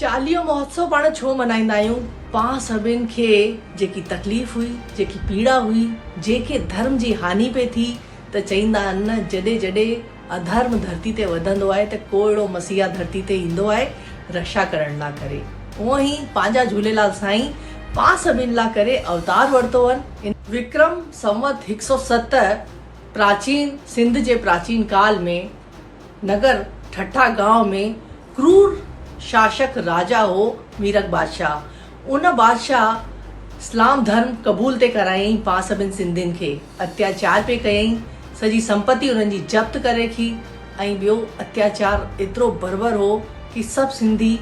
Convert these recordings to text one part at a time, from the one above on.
चालीहो महोत्सव पाण छो मनाईंदा आहियूं? पाण सभिनि खे जेकी तकलीफ़ हुई, जेकी पीड़ा हुई, जेके धर्म जी हानि पे थी, त चईंदा आहिनि न, जॾहिं जॾहिं अधर्म धरती ते वधंदो आहे त को अहिड़ो मसीहा धरती ते ईंदो आहे रक्षा करण लाइ करे। उअं ई पंहिंजा झूलेलाल साईं पाण सभिनि लाइ करे अवतार वरितो आहिनि। विक्रम संवत 170 प्राचीन सिंध जे प्राचीन काल में नगर ठट्ठा गांव में क्रूर शासक राजा हो मीरक बादशाह। उन बादशाह इस्लाम धर्म क़बूल ते करायई, पाण सभिनि सिंधियुनि खे अत्याचार पे कयई, सॼी संपत्ति उन्हनि जी जब्त करे रखी। ऐं ॿियो अत्याचार एतिरो बर्बर हो कि सभु सिंधी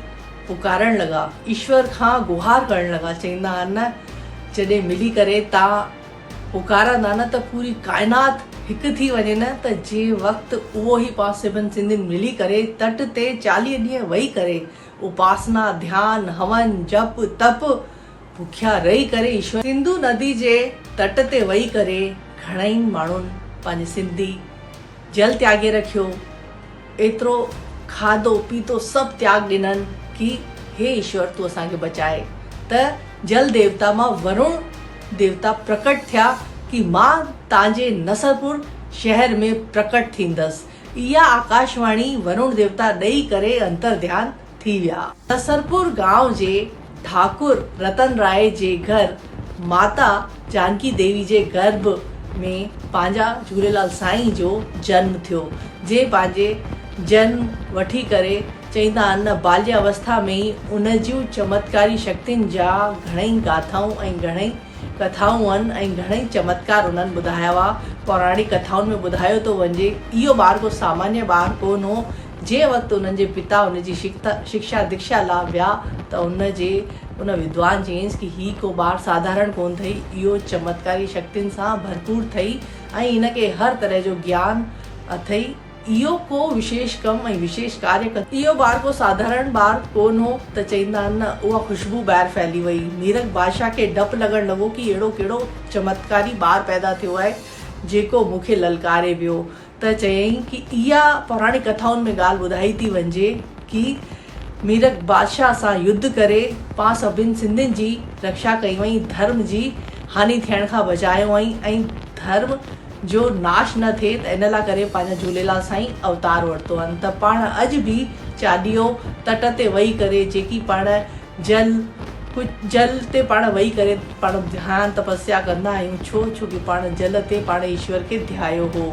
पुकारण लॻा, ईश्वर खां गुहार करण लॻा। चईंदा आहिनि न, जॾहिं मिली करे तव्हां पुकारंदा न त पूरी काइनात हिकु थी वञे न, त जे वक़्तु उहो ई पाण सभिनि सिंधियुनि मिली करे तट ते 40 ॾींहं वेही करे उपासना, ध्यान, हवन, जप, तप, भुखिया रही करे ईश्वर सिंधु नदी जे तट ते वेही करे घणई माण्हुनि पंहिंजे सिंधी जल त्यागे रखियो। एतिरो खाधो पीतो सभु त्याग ॾिननि कि हे ईश्वर तूं असांखे बचाए। त जल देवता मां वरुण देवता प्रकट थिया कि मां तव्हांजे नसरपुर शहर में प्रकट थींदसि। इहा आकाशवाणी वरुण देवता ॾेई करे अंतर ध्यान थी विया। नसरपुर गांव जे ठाकुर रतन राय जे घर माता जानकी देवी जे गर्भ में पंहिंजा झूलेलाल साईं जो जन्म थियो। जे पंहिंजे जन्म वठी करे चईंदा आहिनि न, बाल्य अवस्था में ई उन जूं चमत्कारी शक्तियुनि जा घणेई गाथाऊं ऐं घणेई कथाऊं आहिनि ऐं घणेई चमत्कार उन्हनि ॿुधाया हुआ। पौराणिक कथाउनि में ॿुधायो थो वञे इहो ॿार को सामान्य ॿार कोन हो। जे वक़्तु उन्हनि जे पिता उनजी शिक्षा दीक्षा लाइ विया त उन विद्वान चयईंसि कि ही को ॿार साधारण कोन अथई, इहो चमत्कारी शक्तियुनि सां भरपूर अथई ऐं हिनखे हर तरह जो ज्ञान अथई। इहो को विशेष कमु ऐं विशेष कार्य कर। इहो ॿार को साधारण ॿार कोन हो। त चईंदा आहिनि न, उहा खुशबू ॿाहिरि फैली वई। मीरक बादशाह खे डपु लॻण लॻो कि अहिड़ो कहिड़ो चमत्कारी ॿार पैदा थियो आहे जेको मूंखे ललकारे वियो। त चयईं कि इहा पौराणिक कथाउनि में ॻाल्हि ॿुधाई थी वञे कि मीरक बादशाह सां युद्ध करे पाण सभिनि सिंधियुनि जी रक्षा कई वई, धर्म जी हानि थियण खां बचायो वई ऐं धर्म जो नाश न थिए। त इन लाइ करे पंहिंजा झूलेलाल साईं अवतार वरितो आहिनि। त पाण अॼु बि चालीहो तट ते वेही करे जेकी पाण जल ते पाण वेही करे पाण ध्यान तपस्या कंदा आहियूं। छो कि पाण जल ते पाण ईश्वर खे ध्यायो हो।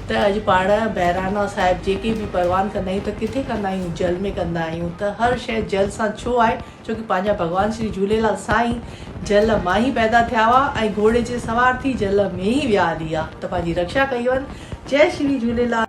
त अॼु पाण बहिराणा साहिब जेके बि परवान कंदा आहियूं त किथे कंदा आहियूं? जल में कंदा आहियूं। त हर शइ जल सां छो आहे? छो कि पंहिंजा भॻवान श्री झूलेलाल साईं जल मां ई पैदा थिया हुआ ऐं घोड़े जे सवार थी जल में ई विया हली आहे। त पंहिंजी रक्षा कई वञ। जय श्री झूलेलाल।